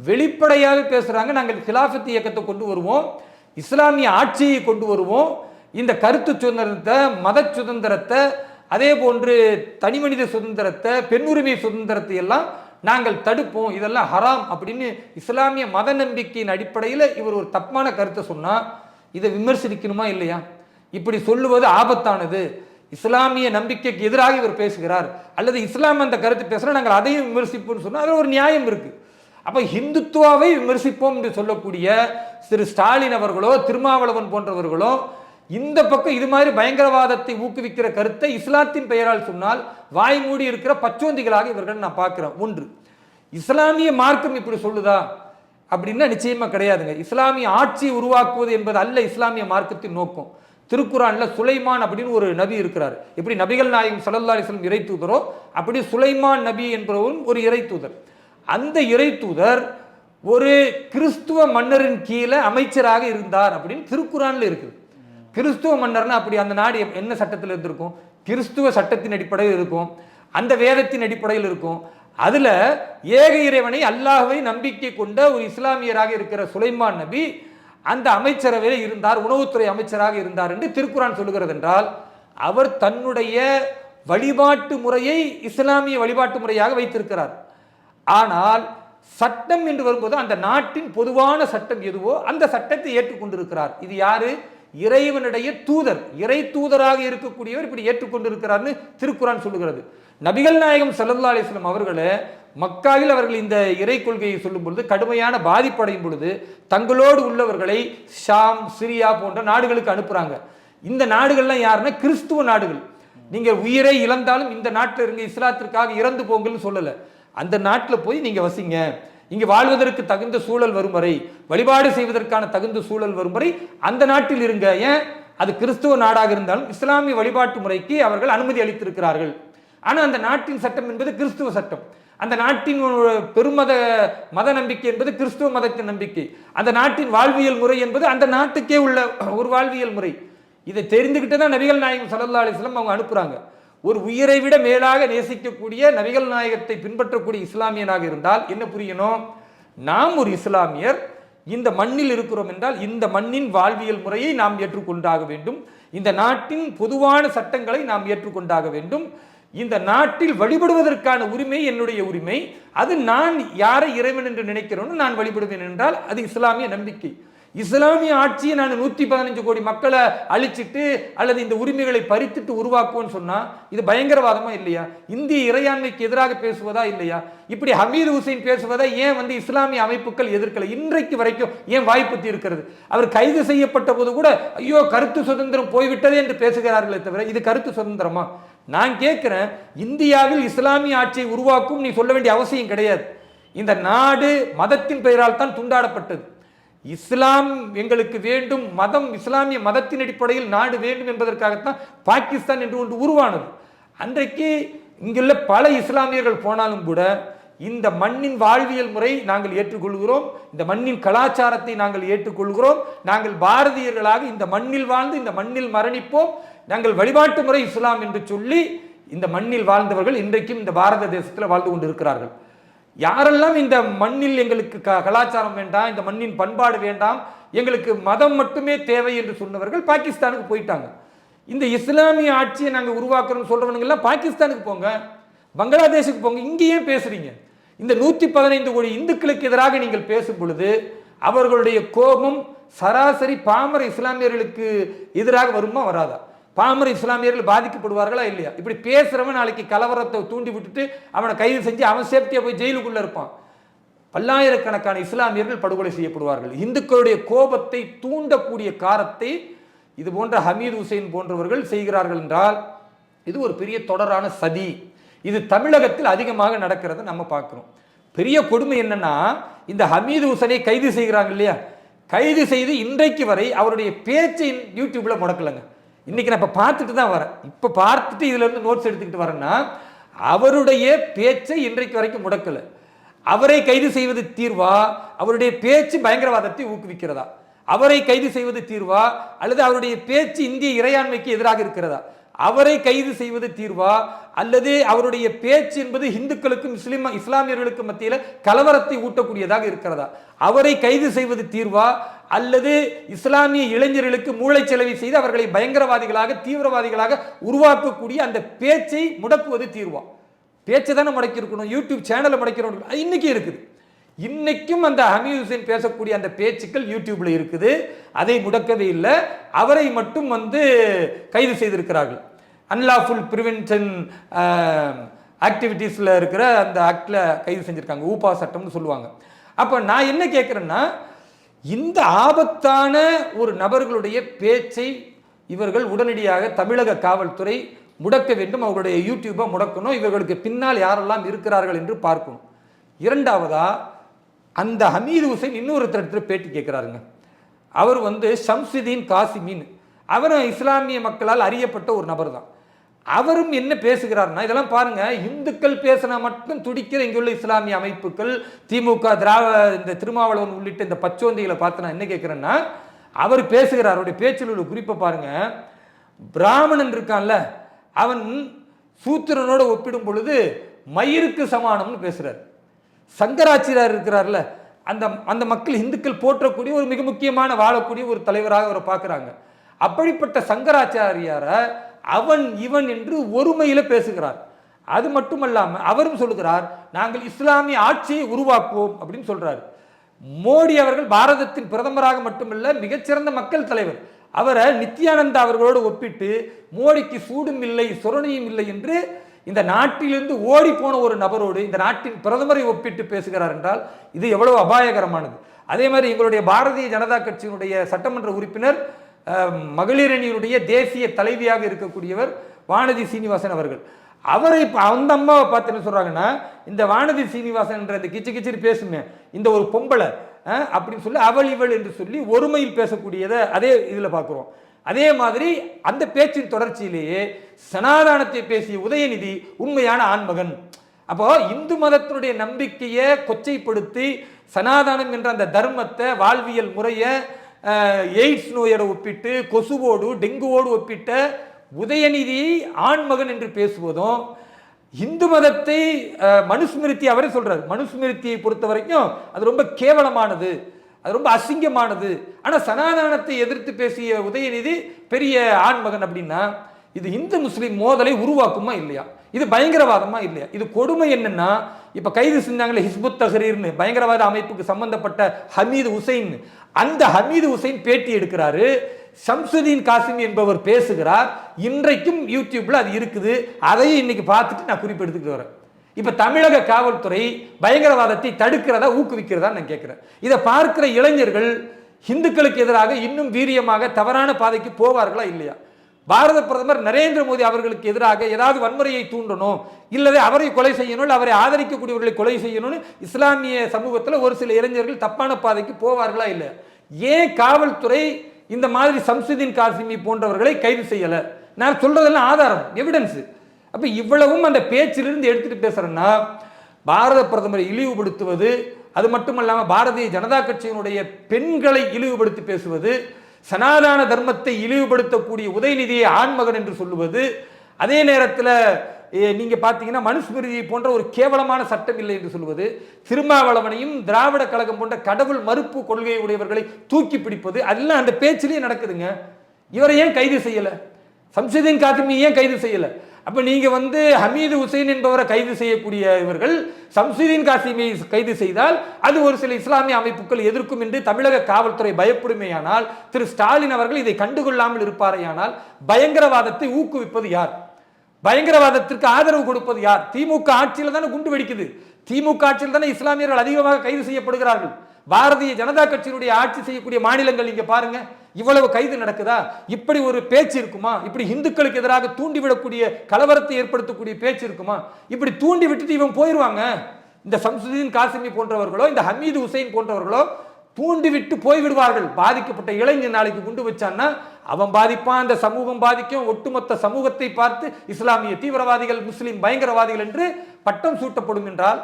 வெளிப்படையாக பேசுகிறாங்க, நாங்கள் கிலாஃபத் இயக்கத்தை கொண்டு வருவோம், இஸ்லாமிய ஆட்சியை கொண்டு வருவோம், இந்த கருத்து சுதந்திரத்தை, மத சுதந்திரத்தை, அதே போன்று தனிமனித சுதந்திரத்தை, பெண்ணுரிமை சுதந்திரத்தை எல்லாம் நாங்கள் தடுப்போம், இதெல்லாம் ஹராம் அப்படின்னு இஸ்லாமிய மத நம்பிக்கையின் அடிப்படையில் இவர் ஒரு தப்பான கருத்தை சொன்னால் இதை விமர்சிக்கணுமா இல்லையா? இப்படி சொல்லுவது ஆபத்தானது. இஸ்லாமிய நம்பிக்கைக்கு எதிராக இவர் பேசுகிறார் அல்லது இஸ்லாம் அந்த கருத்து பேசுகிறோம், நாங்கள் அதையும் விமர்சிப்போம்னு சொன்னால் அதில் ஒரு நியாயம் இருக்கு. அப்போ ஹிந்துத்துவாவை விமர்சிப்போம் என்று சொல்லக்கூடிய திரு ஸ்டாலின் அவர்களோ திருமாவளவன் போன்றவர்களோ இந்த பக்கம் இது மாதிரி பயங்கரவாதத்தை ஊக்குவிக்கிற கருத்தை இஸ்லாத்தின் பெயரால் சொன்னால் வாய் மூடி இருக்கிற பச்சோந்திகளாக இவர்கள் நான் பார்க்கிறேன். ஒன்று, இஸ்லாமிய மார்க்கம் இப்படி சொல்லுதா அப்படின்னா நிச்சயமா கிடையாதுங்க. இஸ்லாமிய ஆட்சியை உருவாக்குவது என்பது அல்ல இஸ்லாமிய மார்க்கத்தின் நோக்கம். திருக்குறான்ல சுலைமான் அப்படின்னு ஒரு நபி இருக்கிறார். எப்படி நபிகள் நாயகம் ஸல்லல்லாஹு அலைஹி வஸல்லம் இறை தூதரோ அப்படி சுலைமான் நபி என்பவரும் ஒரு இறை தூதர். அந்த இறை தூதர் ஒரு கிறிஸ்துவ மன்னரின் கீழே அமைச்சராக இருந்தார் அப்படின்னு திருக்குறான்ல இருக்குது. கிறிஸ்துவ மன்னர்னா அப்படி அந்த நாடு என்ன சட்டத்தில் இருந்திருக்கும்? கிறிஸ்துவ சட்டத்தின் அடிப்படையில் இருக்கும், அந்த வேதத்தின் அடிப்படையில் இருக்கும். அதுல ஏக இறைவனை அல்லாஹ்வை நம்பிக்கை கொண்ட ஒரு இஸ்லாமியராக இருக்கிற சுலைமான் நபி அந்த அமைச்சரவையில் இருந்தார், உணவுத்துறை அமைச்சராக இருந்தார் என்று திருக்குரான் சொல்லுகிறது. என்றால் அவர் தன்னுடைய வழிபாட்டு முறையை இஸ்லாமிய வழிபாட்டு முறையாக வைத்திருக்கிறார். ஆனால் சட்டம் என்று வரும்போது அந்த நாட்டின் பொதுவான சட்டம் எதுவோ அந்த சட்டத்தை ஏற்றுக்கொண்டிருக்கிறார். இது யாரு? இறைவனுடைய தூதர், இறை தூதராக இருக்கக்கூடியவர் இப்படி ஏற்றுக்கொண்டிருக்கிறார்னு திருக்குரான் சொல்லுகிறது. நபிகள் நாயகம் ஸல்லல்லாஹு அலைஹி வஸல்லம் அவர்களே மக்காவில் அவர்கள் இந்த இறை கொள்கையை சொல்லும் பொழுது கடுமையான பாதிப்படையும் பொழுது தங்களோடு உள்ளவர்களை ஷாம், சிரியா போன்ற நாடுகளுக்கு அனுப்புறாங்க. இந்த நாடுகள்லாம் யாருன்னா கிறிஸ்துவ நாடுகள். நீங்க உயிரை இழந்தாலும் இந்த நாட்டில் இருங்க, இஸ்லாத்திற்காக இறந்து போங்கள்னு சொல்லல. அந்த நாட்டில் போய் நீங்க வசிங்க, இங்கு வாழ்வதற்கு தகுந்த சூழல் வரும் வரை, வழிபாடு செய்வதற்கான தகுந்த சூழல் வரும் வரை அந்த நாட்டில் இருங்க. ஏன்? அது கிறிஸ்துவ நாடாக இருந்தாலும் இஸ்லாமிய வழிபாட்டு முறைக்கு அவர்கள் அனுமதி அளித்திருக்கிறார்கள். ஆனால் அந்த நாட்டின் சட்டம் என்பது கிறிஸ்துவ சட்டம். அந்த நாட்டின் பெருமத மத நம்பிக்கை என்பது கிறிஸ்துவ மதத்தின் நம்பிக்கை. அந்த நாட்டின் வாழ்வியல் முறை என்பது அந்த நாட்டுக்கே உள்ள ஒரு வாழ்வியல் முறை. இதை தெரிந்துகிட்டு தான் நபிகள் நாயகம் ஸல்லல்லாஹு அலைஹி வஸல்லம் அவங்க அனுப்புறாங்க. ஒரு உயிரை விட மேலாக நேசிக்கக்கூடிய நபிகள் நாயகத்தை பின்பற்றக்கூடிய இஸ்லாமியனாக இருந்தால் என்ன புரியணும்? நாம் ஒரு இஸ்லாமியர் இந்த மண்ணில் இருக்கிறோம் என்றால் இந்த மண்ணின் வாழ்வியல் முறையை நாம் ஏற்றுக்கொண்டாக வேண்டும், இந்த நாட்டின் பொதுவான சட்டங்களை நாம் ஏற்றுக்கொண்டாக வேண்டும், இந்த நாட்டில் வழிபடுவதற்கான உரிமை என்னுடைய உரிமை, அது நான் யாரை இறைவன் என்று நினைக்கிறோன்னு நான் வழிபடுவேன் என்றால் அது இஸ்லாமிய நம்பிக்கை. இஸ்லாமிய ஆட்சியை நான் 115 கோடி மக்களை அழிச்சிட்டு அல்லது இந்த உரிமைகளை பறித்துட்டு உருவாக்குவோன்னு சொன்னா இது பயங்கரவாதமா இல்லையா? இந்திய இறையாண்மைக்கு எதிராக பேசுவதா இல்லையா? இப்படி ஹமீது ஹுசைன் பேசுவதை ஏன் இஸ்லாமிய அமைப்புகள் எதிர்க்கல? இன்றைக்கு வரைக்கும் ஏன் வாய்ப்புத்தி இருக்கிறது? அவர் கைது செய்யப்பட்ட போது கூட ஐயோ கருத்து சுதந்திரம் போய்விட்டதே என்று பேசுகிறார்களே தவிர இது கருத்து சுதந்திரமா? நான் கேட்கிறேன், இந்தியாவில் இஸ்லாமிய ஆட்சியை உருவாக்கும் நீ சொல்ல வேண்டிய அவசியம் கிடையாது. இந்த நாடு மதத்தின் பெயரால் தான் துண்டாடப்பட்டது. இஸ்லாம் எங்களுக்கு வேண்டும், மதம் இஸ்லாமிய மதத்தின் அடிப்படையில் நாடு வேண்டும் என்பதற்காகத்தான் பாகிஸ்தான் என்று ஒன்று உருவானது. அன்றைக்கு இங்குள்ள பல இஸ்லாமியர்கள் போனாலும் கூட இந்த மண்ணின் வாழ்வியல் முறை நாங்கள் ஏற்றுக்கொள்கிறோம், இந்த மண்ணின் கலாச்சாரத்தை நாங்கள் ஏற்றுக்கொள்கிறோம், நாங்கள் பாரதியர்களாக இந்த மண்ணில் வாழ்ந்து இந்த மண்ணில் மரணிப்போம், நாங்கள் வழிபாட்டு முறை இஸ்லாம் என்று சொல்லி இந்த மண்ணில் வாழ்ந்தவர்கள் இன்றைக்கும் இந்த பாரத தேசத்தில் வாழ்ந்து கொண்டு இருக்கிறார்கள். யாரெல்லாம் இந்த மண்ணில் எங்களுக்கு கலாச்சாரம் வேண்டாம், இந்த மண்ணின் பண்பாடு வேண்டாம், எங்களுக்கு மதம் மட்டுமே தேவை என்று சொன்னவர்கள் பாகிஸ்தானுக்கு போயிட்டாங்க. இந்த இஸ்லாமிய ஆட்சியை நாங்கள் உருவாக்குறோம் சொல்றவங்க எல்லாம் பாகிஸ்தானுக்கு போங்க, பங்களாதேஷுக்கு போங்க. இங்கே ஏன் பேசுறீங்க? இந்த 115 கோடி இந்துக்களுக்கு எதிராக நீங்கள் பேசும் பொழுது அவர்களுடைய கோபம் சராசரி பாமர இஸ்லாமியர்களுக்கு எதிராக வருமா வராதா? பாமர இஸ்லாமியர்கள் பாதிக்கப்படுவார்களா இல்லையா? இப்படி பேசுறவன் நாளைக்கு கலவரத்தை தூண்டி விட்டுட்டு அவனை கைது செஞ்சு அவன் சேஃப்டியா போய் ஜெயிலுக்குள்ள இருப்பான். பல்லாயிரக்கணக்கான இஸ்லாமியர்கள் படுகொலை செய்யப்படுவார்கள். இந்துக்களுடைய கோபத்தை தூண்டக்கூடிய காரத்தை இது போன்ற ஹமீது ஹுசைன் போன்றவர்கள் செய்கிறார்கள் என்றால் இது ஒரு பெரிய தொடரான சதி. இது தமிழகத்தில் அதிகமாக நடக்கிறத நம்ம பார்க்கிறோம். பெரிய கொடுமை என்னன்னா, இந்த ஹமீது ஹுசைனை கைது செய்கிறாங்க இல்லையா, கைது செய்து இன்றைக்கு வரை அவருடைய பேச்சை யூடியூப்ல முடக்கலங்க. இன்னைக்கு நான் இப்ப பார்த்துட்டு தான் வரேன், இப்ப பார்த்துட்டு இதுல இருந்து நோட்ஸ் எடுத்துக்கிட்டு வரேன்னா அவருடைய பேச்சை இன்றைக்கு வரைக்கும் முடக்கல. அவரை கைது செய்வது தீர்வா, அவருடைய பேச்சு பயங்கரவாதத்தை ஊக்குவிக்கிறதா? அவரை கைது செய்வது தீர்வா அல்லது அவருடைய பேச்சு இந்திய இறையாண்மைக்கு எதிராக இருக்கிறதா? அவரை கைது செய்வது தீர்வா அல்லது அவருடைய பேச்சு என்பது இந்துக்களுக்கும் இஸ்லாமியர்களுக்கும் மத்தியில் கலவரத்தை ஊட்டக்கூடியதாக இருக்கிறதா? அவரை கைது செய்வது தீர்வா அல்லது இஸ்லாமிய இளைஞர்களுக்கு மூளைச்சலவை செய்து அவர்களை பயங்கரவாதிகளாக தீவிரவாதிகளாக உருவாக்கக்கூடிய அந்த பேச்சை முடக்குவது தீர்வா? பேச்சை தானே முடக்கி இருக்கணும், யூடியூப் சேனலை முடக்கிறோம். இன்னைக்கு இருக்குது, இன்னைக்கும் அந்த ஹமீது ஹுசைன் பேசக்கூடிய அந்த பேச்சுக்கள் யூடியூப்ல இருக்குது. அதை முடக்கவே இல்லை, அவரை மட்டும் கைது செய்திருக்கிறார்கள். அன்லாஃபுல் பிரிவென்ஷன் ஆக்டிவிட்டீஸ்ல இருக்கிற அந்த ஆக்ட்ல கைது செஞ்சிருக்காங்க, ஊபா சட்டம்னு சொல்லுவாங்க. அப்ப நான் என்ன கேட்கிறேன்னா, இந்த ஆபத்தான ஒரு நபர்களுடைய பேச்சை இவர்கள் உடனடியாக தமிழக காவல்துறை முடக்க வேண்டும், அவர்களுடைய யூடியூபை முடக்கணும், இவர்களுக்கு பின்னால் யாரெல்லாம் இருக்கிறார்கள் என்று பார்க்கணும். இரண்டாவதா, அந்த ஹமீது ஹுசைன் இன்னொருத்தர் பேட்டி கேட்கிறாருங்க. அவர் ஷம்சுதீன் காசிமின், அவரும் இஸ்லாமிய மக்களால் அறியப்பட்ட ஒரு நபர் தான். அவரும் என்ன பேசுகிறார்னா, இதெல்லாம் பாருங்க, இந்துக்கள் பேசினா மட்டும் துடிக்கிற இங்குள்ள இஸ்லாமிய அமைப்புகள், திமுக, இந்த திருமாவளவன் உள்ளிட்ட இந்த பச்சோந்திகளை பார்த்து நான் என்ன கேட்கிறேன்னா, அவர் பேசுகிறார், அவருடைய பேச்சில் உள்ள குறிப்பை பாருங்க. பிராமணன் இருக்கான்ல, அவன் சூத்திரனோட ஒப்பிடும் பொழுது மயிருக்கு சமானம்னு பேசுறார். சங்கராச்சாரியார் இருக்கிறார்ல, அந்த மக்கள் இந்துக்கள் போற்றக்கூடிய ஒரு மிக முக்கியமான வாழக்கூடிய ஒரு தலைவராக அவரை பார்க்கிறாங்க. அப்படிப்பட்ட சங்கராச்சாரியார அவன் இவன் என்று ஒருமையில பேசுகிறார். அது மட்டுமல்லாம அவரும் சொல்லுகிறார், நாங்கள் இஸ்லாமிய ஆட்சியை உருவாக்குவோம் அப்படின்னு சொல்றாரு. மோடி அவர்கள் பாரதத்தின் பிரதமராக மட்டுமல்ல, மிகச்சிறந்த மக்கள் தலைவர். அவரை நித்யானந்தா அவர்களோடு ஒப்பிட்டு மோடிக்கு சூடும் இல்லை சொரணியும் இல்லை என்று இந்த நாட்டிலிருந்து ஓடி போன ஒரு நபரோடு இந்த நாட்டின் பிரதமரை ஒப்பிட்டு பேசுகிறார் என்றால் இது எவ்வளவு அபாயகரமானது. அதே மாதிரி எங்களுடைய பாரதிய ஜனதா கட்சியினுடைய சட்டமன்ற உறுப்பினர், மகளிர் அணியினுடைய தேசிய தலைவியாக இருக்கக்கூடியவர் வானதி சீனிவாசன் அவர்கள், அவரை அந்த அம்மாவை பார்த்து என்ன சொல்றாங்கன்னா, இந்த வானதி சீனிவாசன் என்ற இந்த கிச்சு கிச்சிரி பேசுமே இந்த ஒரு பொம்பளை அப்படின்னு சொல்லி அவள் இவள் என்று சொல்லி ஒருமையில் பேசக்கூடியதை அதே இதில் பார்க்குறோம். அதே மாதிரி அந்த பேச்சின் தொடர்ச்சியிலேயே சனாதானத்தை பேசிய உதயநிதி உண்மையான ஆண்மகன். அப்போ இந்து மதத்தினுடைய நம்பிக்கையை கொச்சைப்படுத்தி சனாதானம் என்ற அந்த தர்மத்தை, வாழ்வியல் முறையை எய்ட்ஸ் நோயோட ஒப்பிட்டு, கொசுவோடு டெங்குவோடு ஒப்பிட்ட உதயநிதி ஆண்மகன் என்று பேசுவதும், இந்து மதத்தை மனுஸ்மிருதி அவரே சொல்றாரு, மனுஸ்மிருதியை பொறுத்த வரைக்கும் அது ரொம்ப கேவலமானது, அது ரொம்ப அசிங்கமானது. ஆனா சனாதானத்தை எதிர்த்து பேசிய உதயநிதி பெரிய ஆண்மகன் அப்படின்னா இது இந்து முஸ்லீம் மோதலை உருவாக்குமா இல்லையா? இது பயங்கரவாதமா இல்லையா? இது கொடுமை என்னன்னா, இப்ப கைது செஞ்சாங்களே ஹிஸ்புத் தஹ்ரீர்னு பயங்கரவாத அமைப்புக்கு சம்பந்தப்பட்ட ஹமீது ஹுசைன், அந்த ஹமீது ஹுசைன் பேட்டி எடுக்கிறாரு, ஷம்சுதீன் காசிமி என்பவர் பேசுகிறார். இன்றைக்கும் யூடியூப்ல அது இருக்குது, அதையும் இன்னைக்கு பார்த்துட்டு நான் குறிப்பெடுத்துக்கிட்டு வரேன். இப்ப தமிழக காவல்துறை பயங்கரவாதத்தை தடுக்கிறதா ஊக்குவிக்கிறதா நான் கேட்கிறேன். இதை பார்க்கிற இளைஞர்கள் இந்துக்களுக்கு எதிராக இன்னும் வீரியமாக தவறான பாதைக்கு போவார்களா இல்லையா? பாரத பிரதமர் நரேந்திர மோடி அவர்களுக்கு எதிராக ஏதாவது வன்முறையை தூண்டணும், இல்லது அவரை கொலை செய்யணும், அவரை ஆதரிக்கக்கூடியவர்களை கொலை செய்யணும்னு இஸ்லாமிய சமூகத்தில் ஒரு சில இளைஞர்கள் தப்பான பாதைக்கு போவார்களா இல்லையா? ஏன் காவல்துறை இந்த மாதிரி ஷம்சுதீன் காசிமி போன்றவர்களை கைது செய்யல? நான் சொல்றதெல்லாம் ஆதாரம், எவிடன்ஸ். அப்ப இவ்வளவும் அந்த பேச்சிலிருந்து எடுத்துட்டு பேசுறேன்னா பாரத பிரதமரை இழிவுபடுத்துவது, அது மட்டுமல்லாம பாரதிய ஜனதா கட்சியினுடைய பெண்களை இழிவுபடுத்தி பேசுவது, சனாதன தர்மத்தை இழிவுபடுத்தக்கூடிய உதயநிதியை ஆண்மகன் என்று சொல்லுவது, அதே நேரத்தில் நீங்க பாத்தீங்கன்னா மனுஸ்மிருதியை போன்ற ஒரு கேவலமான சட்டம் இல்லை என்று சொல்வது, திருமாவளவனையும் திராவிட கழகம் போன்ற கடவுள் மறுப்பு கொள்கை உடையவர்களை தூக்கி பிடிப்பது, அதெல்லாம் அந்த பேச்சிலேயே நடக்குதுங்க. இவரை ஏன் கைது செய்யல? சம்சுதீன் காசிமி ஏன் கைது செய்யல? அப்ப நீங்க ஹமீது ஹுசைன் என்பவரை கைது செய்யக்கூடிய இவர்கள் சம்சுதீன் காசிமியை கைது செய்தால் அது ஒரு சில இஸ்லாமிய அமைப்புகள் எதிர்க்கும் என்று தமிழக காவல்துறை பயப்படுமேயானால், திரு ஸ்டாலின் அவர்கள் இதை கண்டுகொள்ளாமல் இருப்பாரையானால், பயங்கரவாதத்தை ஊக்குவிப்பது யார்? பயங்கரவாதத்திற்கு ஆதரவு கொடுப்பது யார்? திமுக ஆட்சியில் தானே குண்டு வெடிக்குது. திமுக ஆட்சியில் தானே இஸ்லாமியர்கள் அதிகமாக கைது செய்யப்படுகிறார்கள். பாரதிய ஜனதா கட்சியினுடைய ஆட்சி செய்யக்கூடிய மாநிலங்கள் இங்க பாருங்க, இவ்வளவு கைது நடக்குதா? இப்படி ஒரு பேச்சு இருக்குமா? இப்படி இந்துக்களுக்கு எதிராக தூண்டிவிடக்கூடிய கலவரத்தை ஏற்படுத்தக்கூடிய பேச்சு இருக்குமா? இப்படி தூண்டி விட்டுட்டு இவன் போயிருவாங்க. இந்த சம்சுதீன் காசிமி போன்றவர்களோ இந்த ஹமீது ஹுசைன் போன்றவர்களோ தூண்டி விட்டு போய்விடுவார்கள். பாதிக்கப்பட்ட இளைஞர் நாளைக்கு குண்டு வச்சான்னா அவன் பாதிப்பான், அந்த சமூகம் பாதிக்கும், ஒட்டுமொத்த சமூகத்தை பார்த்து இஸ்லாமிய தீவிரவாதிகள், முஸ்லிம் பயங்கரவாதிகள் என்று பட்டம் சூட்டப்படும் என்றால்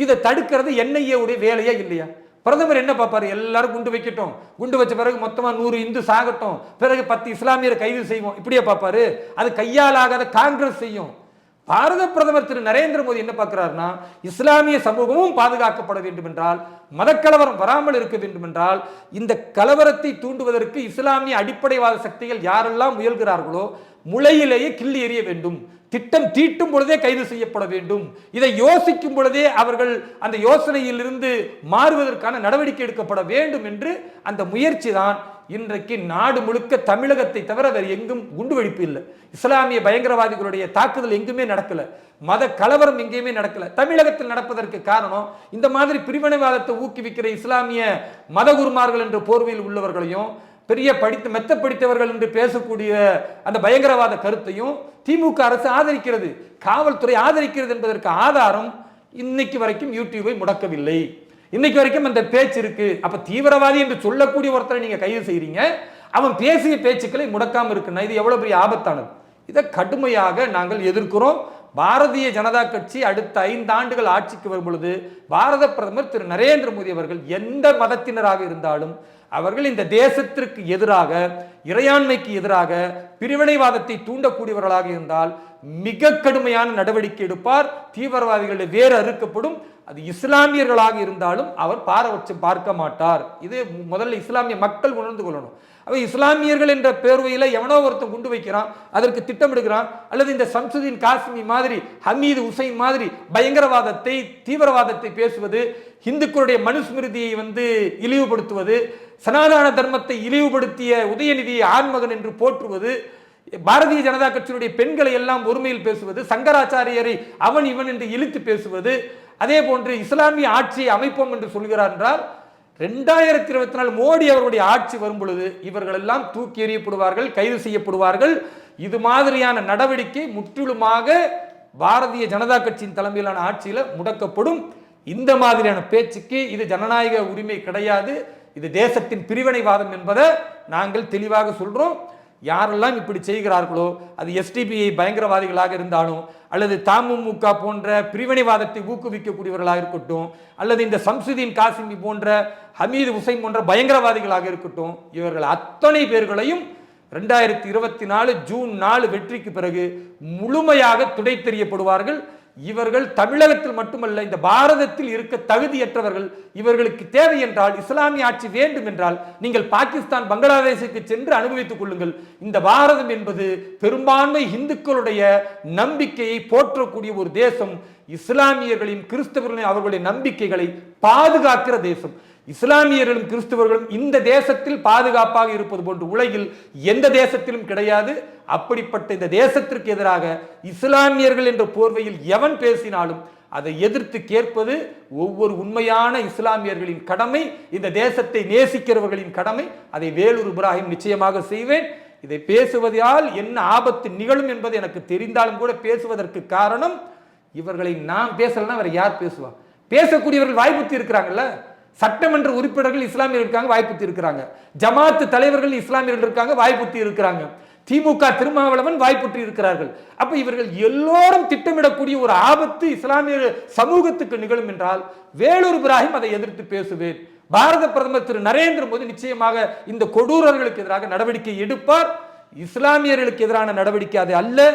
இதை தடுக்கிறது NIA உடைய வேலையா இல்லையா? பிரதமர் என்ன பார்ப்பாரு? எல்லாரும் குண்டு வைக்கட்டும், குண்டு வச்ச பிறகு மொத்தமா 100 இந்து சாகட்டும், பிறகு 10 இஸ்லாமியரை கைது செய்வோம், இப்படியே பார்ப்பாரு? அது கையாலாகாத காங்கிரஸ் செய்யும். பாரத பிரதமர் திரு நரேந்திர மோடி என்ன பார்க்கிறார்னா, இஸ்லாமிய சமூகமும் பாதுகாக்கப்பட வேண்டும் என்றால், மதக்கலவரம் வராமல் இருக்க வேண்டும் என்றால், இந்த கலவரத்தை தூண்டுவதற்கு இஸ்லாமிய அடிப்படைவாத சக்திகள் யாரெல்லாம் முயல்கிறார்களோ முளையிலேயே கிள்ளி எறிய வேண்டும். திட்டம் தீட்டும் பொழுதே கைது செய்யப்பட வேண்டும். இதை யோசிக்கும் பொழுதே அவர்கள் அந்த யோசனையிலிருந்து மாறுவதற்கான நடவடிக்கை எடுக்கப்பட வேண்டும் என்று அந்த முயற்சி தான் இன்றைக்கு நாடு முழுக்க, தமிழகத்தை தவிர வேறு எங்கும் குண்டுவெடிப்பு இல்லை, இஸ்லாமிய பயங்கரவாதிகளுடைய தாக்குதல் எங்குமே நடக்கல, மத கலவரம் எங்கேயுமே நடக்கல. தமிழகத்தில் நடப்பதற்கு காரணம் இந்த மாதிரி பிரிவினைவாதத்தை ஊக்குவிக்கிற இஸ்லாமிய மதகுருமார்கள் என்ற போர்வையில் உள்ளவர்களையும், பெரிய மெத்த படித்தவர்கள் என்று பேசக்கூடிய அந்த பயங்கரவாத கருத்தையும் திமுக அரசு ஆதரிக்கிறது, காவல்துறை ஆதரிக்கிறது என்பதற்கு ஆதாரம் இன்னைக்கு வரைக்கும் யூடியூபை முடக்கவில்லை. இன்னைக்கு வரைக்கும் அந்த பேச்சு இருக்கு. அப்ப தீவிரவாதி என்று சொல்லக்கூடிய ஒருத்தரை நீங்க கைது செய்றீங்க, அவன் பேசிய பேச்சுக்களை முடக்காம இருக்குன்னா இது எவ்வளவு பெரிய ஆபத்தானது. இதை கடுமையாக நாங்கள் எதிர்க்கிறோம். பாரதிய ஜனதா கட்சி அடுத்த 5 ஆண்டுகள் ஆட்சிக்கு வரும் பொழுது பாரத பிரதமர் திரு நரேந்திர மோடி அவர்கள் எந்த மதத்தினராக இருந்தாலும் அவர்கள் இந்த தேசத்திற்கு எதிராக, இறையாண்மைக்கு எதிராக, பிரிவினைவாதத்தை தூண்டக்கூடியவர்களாக இருந்தால் மிக கடுமையான நடவடிக்கை எடுப்பார். தீவிரவாதிகளுடைய வேறு அறுக்கப்படும். அது இஸ்லாமியர்களாக இருந்தாலும் அவர் பாரபட்சம் பார்க்க மாட்டார். இது முதல்ல இஸ்லாமிய மக்கள் உணர்ந்து கொள்ளணும். அவ இஸ்லாமியர்கள் என்ற பேர்வையில் எவனோ ஒருத்தன் குண்டு வைக்கிறான், அதற்கு திட்டமிடுகிறான், அல்லது இந்த சம்சுதீன் காசிமி மாதிரி, ஹமீது ஹுசைன் மாதிரி பயங்கரவாதத்தை, தீவிரவாதத்தை பேசுவது, இந்துக்களுடைய மனுஸ்மிருதியை இழிவுபடுத்துவது, சனாதன தர்மத்தை இழிவுபடுத்திய உதயநிதியை ஆண்மகன் என்று போற்றுவது, பாரதிய ஜனதா கட்சியினுடைய பெண்களை எல்லாம் ஒருமையில் பேசுவது, சங்கராச்சாரியரை அவன் இவன் என்று இழுத்து பேசுவது, அதே போன்று இஸ்லாமிய ஆட்சியை அமைப்போம் என்று சொல்கிறார் என்றால் 2024 மோடி அவருடைய ஆட்சி வரும் பொழுது இவர்கள் எல்லாம் தூக்கி எறியப்படுவார்கள், கைது செய்யப்படுவார்கள். இது மாதிரியான நடவடிக்கை முற்றிலுமாக பாரதிய ஜனதா கட்சியின் தலைமையிலான ஆட்சியில் முடக்கப்படும். இந்த மாதிரியான பேச்சுக்கு இது ஜனநாயக உரிமை கிடையாது, இது தேசத்தின் பிரிவினைவாதம் என்பதை நாங்கள் தெளிவாக சொல்றோம். யாரெல்லாம் இப்படி செய்கிறார்களோ, அது SDPI பயங்கரவாதிகளாக இருந்தாலும், அல்லது தமுமுக போன்ற பிரிவினைவாதத்தை ஊக்குவிக்கக்கூடியவர்களாக இருக்கட்டும், அல்லது இந்த சம்சுதீன் காசிமி போன்ற, ஹமீது ஹுசைன் போன்ற பயங்கரவாதிகளாக இருக்கட்டும், இவர்கள் அத்தனை பேர்களையும் 2024 ஜூன் 4 வெற்றிக்கு பிறகு முழுமையாக துடைத்தெறியப்படுவார்கள். இவர்கள் தமிழகத்தில் மட்டுமல்ல, இந்த பாரதத்தில் இருக்க தகுதியற்றவர்கள். இவர்களுக்கு தேவை என்றால், இஸ்லாமிய ஆட்சி வேண்டும் என்றால் நீங்கள் பாகிஸ்தான், பங்களாதேஷுக்கு சென்று அனுபவித்துக் கொள்ளுங்கள். இந்த பாரதம் என்பது பெரும்பான்மை இந்துக்களுடைய நம்பிக்கையை போற்றக்கூடிய ஒரு தேசம். இஸ்லாமியர்களையும் கிறிஸ்தவர்களையும் அவர்களுடைய நம்பிக்கைகளை பாதுகாக்கிற தேசம். இஸ்லாமியர்களும் கிறிஸ்தவர்களும் இந்த தேசத்தில் பாதுகாப்பாக இருப்பது போன்று உலகில் எந்த தேசத்திலும் கிடையாது. அப்படிப்பட்ட இந்த தேசத்திற்கு எதிராக இஸ்லாமியர்கள் என்ற போர்வையில் எவன் பேசினாலும் அதை எதிர்த்து கேட்பது ஒவ்வொரு உண்மையான இஸ்லாமியர்களின் கடமை, இந்த தேசத்தை நேசிக்கிறவர்களின் கடமை. அதை வேலூர் இப்ராஹிம் நிச்சயமாக செய்வேன். இதை பேசுவதால் என்ன ஆபத்து நிகழும் என்பது எனக்கு தெரிந்தாலும் கூட பேசுவதற்கு காரணம், இவர்களை நாம் பேசலன்னா வேற யார் பேசுவா? பேசக்கூடியவர்கள் வாய்ப்புத்தி இருக்கிறாங்கல்ல. சட்டமன்ற உறுப்பினர்கள் இஸ்லாமியர்கள் இருக்காங்க, வாய்ப்புத்தி இருக்கிறாங்க. ஜமாத்து தலைவர்கள் இஸ்லாமியர்கள் இருக்காங்க, வாய்ப்புத்தி இருக்கிறாங்க. திமுக திருமாவளவன் வாய்ப்புற்று இருக்கிறார்கள். அப்ப இவர்கள் எல்லோரும் திட்டமிடக்கூடிய ஒரு ஆபத்து இஸ்லாமிய சமூகத்துக்கு நிகழும் என்றால் வேலூர் இப்ராஹிம் அதை எதிர்த்து பேசுவேன். பாரத பிரதமர் திரு நரேந்திர மோடி நிச்சயமாக இந்த கொடூரர்களுக்கு எதிராக நடவடிக்கை எடுப்பார். இஸ்லாமியர்களுக்கு எதிரான நடவடிக்கை அது அல்ல.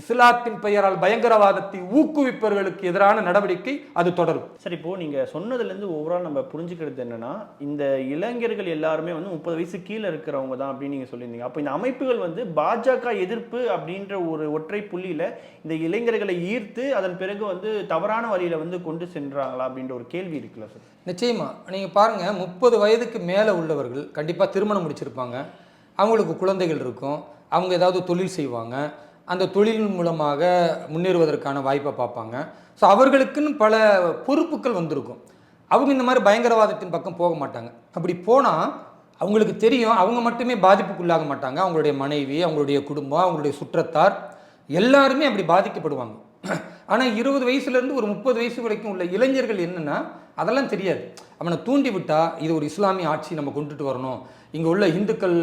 இஸ்லாத்தின் பெயரால் பயங்கரவாதத்தை ஊக்குவிப்பவர்களுக்கு எதிரான நடவடிக்கை அது தொடரும். சரி, இப்போ நீங்க சொன்னதுல இருந்து ஓவரால் நம்ம புரிஞ்சுக்கிறது என்னன்னா, இந்த இளைஞர்கள் எல்லாருமே வந்து 30 வயசு கீழே இருக்கிறவங்க தான் அப்படின்னு நீங்க சொல்லியிருந்தீங்க. அப்போ இந்த அமைப்புகள் வந்து பாஜக எதிர்ப்பு அப்படின்ற ஒரு ஒற்றை புள்ளியில இந்த இளைஞர்களை ஈர்த்து அதன் பிறகு வந்து தவறான வழியில வந்து கொண்டு சென்றாங்களா அப்படின்ற ஒரு கேள்வி இருக்குல்ல சார்? நிச்சயமா நீங்க பாருங்க, 30 வயதுக்கு மேலே உள்ளவர்கள் கண்டிப்பா திருமணம் முடிச்சிருப்பாங்க, அவங்களுக்கு குழந்தைகள் இருக்கும், அவங்க ஏதாவது தொழில் செய்வாங்க, அந்த தொழில் மூலமாக முன்னேறுவதற்கான வாய்ப்பை பார்ப்பாங்க. ஸோ அவர்களுக்குன்னு பல பொறுப்புகள் வந்திருக்கும். அவங்க இந்த மாதிரி பயங்கரவாதத்தின் பக்கம் போக மாட்டாங்க. அப்படி போனால் அவங்களுக்கு தெரியும் அவங்க மட்டுமே பாதிப்புக்குள்ளாக மாட்டாங்க, அவங்களுடைய மனைவி, அவங்களுடைய குடும்பம், அவங்களுடைய சுற்றத்தார் எல்லாருமே அப்படி பாதிக்கப்படுவாங்க. ஆனால் 20 வயசுலேருந்து ஒரு 30 வயசு வரைக்கும் உள்ள இளைஞர்கள் என்னென்னா அதெல்லாம் தெரியாது. அவனை தூண்டி விட்டால் இது ஒரு இஸ்லாமிய ஆட்சி நம்ம கொண்டுட்டு வரணும், இங்கே உள்ள இந்துக்கள்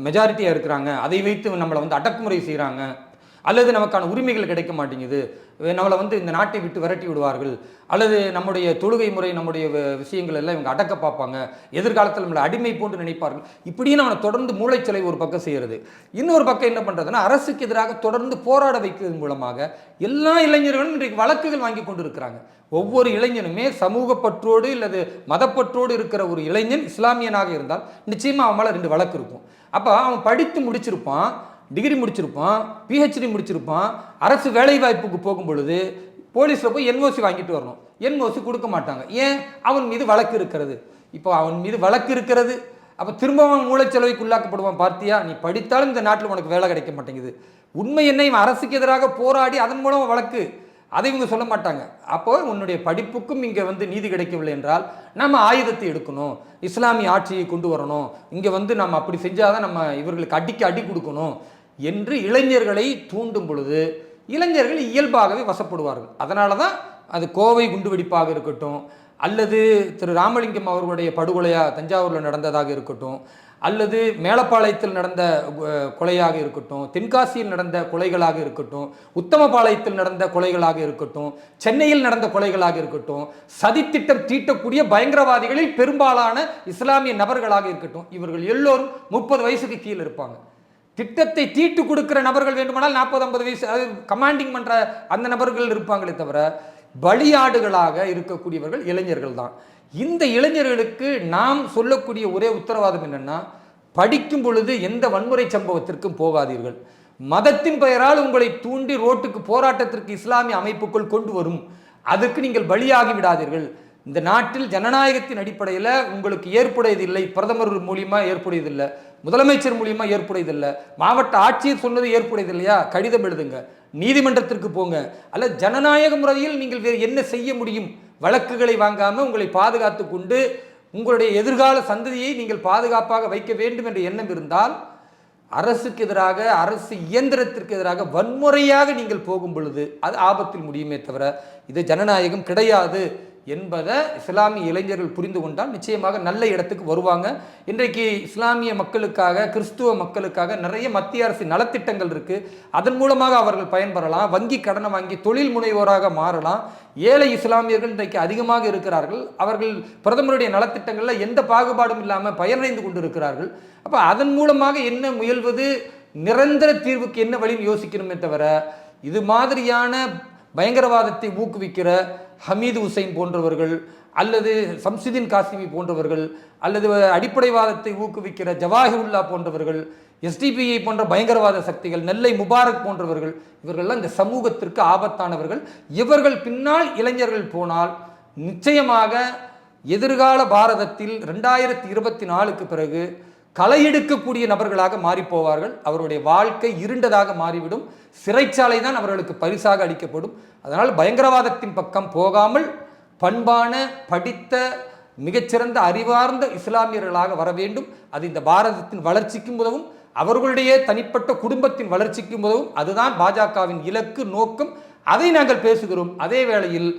மெஜாரிட்டியாக இருக்கிறாங்க, அதை வைத்து நம்மளை வந்து அடக்குமுறை செய்கிறாங்க, அல்லது நமக்கான உரிமைகள் கிடைக்க மாட்டேங்குது, நம்மளை வந்து இந்த நாட்டை விட்டு விரட்டி விடுவார்கள், அல்லது நம்முடைய தொழுகை முறை நம்முடைய விஷயங்கள் எல்லாம் இவங்க அடக்க பார்ப்பாங்க, எதிர்காலத்தில் நம்மளை அடிமை போன்று நினைப்பார்கள், இப்படின்னு அவனை தொடர்ந்து மூளைச்சலை ஒரு பக்கம் செய்கிறது. இன்னொரு பக்கம் என்ன பண்ணுறதுன்னா அரசுக்கு எதிராக தொடர்ந்து போராட வைக்கிறது மூலமாக எல்லா இளைஞர்களும் இன்றைக்கு வழக்குகள் வாங்கி கொண்டு இருக்கிறாங்க. ஒவ்வொரு இளைஞனுமே சமூக பற்றோடு அல்லது மதப்பற்றோடு இருக்கிற ஒரு இளைஞன் இஸ்லாமியனாக இருந்தால் நிச்சயமாக அவன் மேலே 2 வழக்கு இருக்கும். அப்போ அவன் படித்து முடிச்சிருப்பான், டிகிரி முடிச்சிருப்பான், பிஹெச்டி முடிச்சிருப்பான், அரசு வேலைவாய்ப்புக்கு போகும் பொழுது போலீஸில் போய் என்ஓசி வாங்கிட்டு வரணும், என்ஓசி கொடுக்க மாட்டாங்க. ஏன்? அவன் மீது வழக்கு இருக்கிறது. இப்போ அவன் மீது வழக்கு இருக்கிறது, அப்போ திரும்பவும் மூளைச்செலவைக்கு உள்ளாக்கப்படுவான். பார்த்தியா, நீ படித்தாலும் இந்த நாட்டில் உனக்கு வேலை கிடைக்க மாட்டேங்குது. உண்மை என்ன? இவன் அரசுக்கு எதிராக போராடி அதன் மூலம் வழக்கு, அதை இவங்க சொல்ல மாட்டாங்க. அப்போ உன்னுடைய படிப்புக்கும் இங்கே வந்து நீதி கிடைக்கவில்லை என்றால் நம்ம ஆயுதத்தை எடுக்கணும், இஸ்லாமிய ஆட்சியை கொண்டு வரணும், இங்கே வந்து நம்ம அப்படி செஞ்சாதான் நம்ம இவர்களுக்கு அடி கொடுக்கணும் என்று இளைஞர்களை தூண்டும் பொழுது இளைஞர்கள் இயல்பாகவே வசப்படுவார்கள். அதனால தான் அது கோவை குண்டுவெடிப்பாக இருக்கட்டும், அல்லது திரு ராமலிங்கம் அவர்களுடைய படுகொலையாக தஞ்சாவூரில் நடந்ததாக இருக்கட்டும், அல்லது மேலப்பாளையத்தில் நடந்த கொலையாக இருக்கட்டும், தென்காசியில் நடந்த கொலைகளாக இருக்கட்டும், உத்தமபாளையத்தில் நடந்த கொலைகளாக இருக்கட்டும், சென்னையில் நடந்த கொலைகளாக இருக்கட்டும், சதித்திட்டம் தீட்டக்கூடிய பயங்கரவாதிகளில் பெரும்பாலான இஸ்லாமிய நபர்களாக இருக்கட்டும், இவர்கள் எல்லோரும் 30 வயசுக்கு கீழே இருப்பாங்க. திட்டத்தை தீட்டு கொடுக்கிற நபர்கள் வேண்டுமானால் 40-50 வயசு அது கமாண்டிங் பண்ற அந்த நபர்கள் இருப்பாங்களே தவிர பலியாடுகளாக இருக்கக்கூடியவர்கள் இளைஞர்கள் தான். இந்த இளைஞர்களுக்கு நாம் சொல்லக்கூடிய ஒரே உத்தரவாதம் என்னன்னா, படிக்கும் பொழுது எந்த வன்முறை சம்பவத்திற்கும் போகாதீர்கள். மதத்தின் பெயரால் உங்களை தூண்டி ரோட்டுக்கு போராட்டத்திற்கு இஸ்லாமிய அமைப்புக்குள் கொண்டு வரும், அதுக்கு நீங்கள் பலியாகி விடாதீர்கள். இந்த நாட்டில் ஜனநாயகத்தின் அடிப்படையில் உங்களுக்கு ஏற்புடையதில்லை, பிரதமர் மூலியமா ஏற்புடையதில்லை, முதலமைச்சர் மூலியமா ஏற்புடையதில்லை, மாவட்ட ஆட்சியர் சொன்னது ஏற்புடையதில்லையா, கடிதம் எழுதுங்க, நீதிமன்றத்திற்கு போங்க, அல்ல ஜனநாயக முறையில் நீங்கள் வேறு என்ன செய்ய முடியும்? வழக்குகளை வாங்காமல் உங்களை பாதுகாத்து கொண்டு உங்களுடைய எதிர்கால சந்ததியை நீங்கள் பாதுகாப்பாக வைக்க வேண்டும் என்ற எண்ணம் இருந்தால் அரசுக்கு எதிராக, அரசு இயந்திரத்திற்கு எதிராக வன்முறையாக நீங்கள் போகும் பொழுது அது ஆபத்தில் முடியுமே தவிர இது ஜனநாயகம் கிடையாது என்பதை இஸ்லாமிய இளைஞர்கள் புரிந்து கொண்டால் நிச்சயமாக நல்ல இடத்துக்கு வருவாங்க. இன்றைக்கு இஸ்லாமிய மக்களுக்காக, கிறிஸ்துவ மக்களுக்காக நிறைய மத்திய அரசு நலத்திட்டங்கள் இருக்குது, அதன் மூலமாக அவர்கள் பயன்பெறலாம், வங்கி கடனை வாங்கி தொழில் முனைவோராக மாறலாம். ஏழை இஸ்லாமியர்கள் இன்றைக்கு அதிகமாக இருக்கிறார்கள், அவர்கள் பிரதமருடைய நலத்திட்டங்களில் எந்த பாகுபாடும் இல்லாமல் பயனடைந்து கொண்டு இருக்கிறார்கள். அப்போ அதன் மூலமாக என்ன முயல்வது, நிரந்தர தீர்வுக்கு என்ன வழின்னு யோசிக்கணுமே தவிர இது மாதிரியான பயங்கரவாதத்தை ஊக்குவிக்கிற ஹமீது ஹுசைன் போன்றவர்கள், அல்லது சம்சுதீன் காசிமி போன்றவர்கள், அல்லது அடிப்படைவாதத்தை ஊக்குவிக்கிற ஜவாஹிருல்லா போன்றவர்கள், எஸ்டிபிஐ போன்ற பயங்கரவாத சக்திகள், நெல்லை முபாரக் போன்றவர்கள், இவர்கள்லாம் இந்த சமூகத்திற்கு ஆபத்தானவர்கள். இவர்கள் பின்னால் இளைஞர்கள் போனால் நிச்சயமாக எதிர்கால பாரதத்தில் 2024க்கு பிறகு களை எடுக்கக்கூடிய நபர்களாக மாறிப்போவார்கள். அவருடைய வாழ்க்கை இருண்டதாக மாறிவிடும், சிறைச்சாலை தான் அவர்களுக்கு பரிசாக அளிக்கப்படும். அதனால் பயங்கரவாதத்தின் பக்கம் போகாமல் பண்பான, படித்த, மிகச்சிறந்த அறிவார்ந்த இஸ்லாமியர்களாக வர வேண்டும். அது இந்த பாரதத்தின் வளர்ச்சிக்கும் உதவும், அவர்களுடைய தனிப்பட்ட குடும்பத்தின் வளர்ச்சிக்கும் உதவும். அதுதான் பாஜகவின் இலக்கு, நோக்கம். அதை நாங்கள் பேசுகிறோம். அதே வேளையில்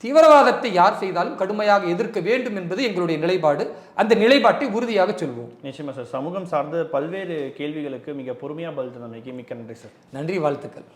தீவிரவாதத்தை யார் செய்தாலும் கடுமையாக எதிர்க்க வேண்டும் என்பது எங்களுடைய நிலைப்பாடு. அந்த நிலைப்பாட்டை உறுதியாக சொல்வோம். நிச்சயமா சார். சமூகம் சார்ந்த பல்வேறு கேள்விகளுக்கு மிக பொறுமையாக பதில் தந்தமைக்கு மிக்க நன்றி சார். நன்றி, வாழ்த்துக்கள்.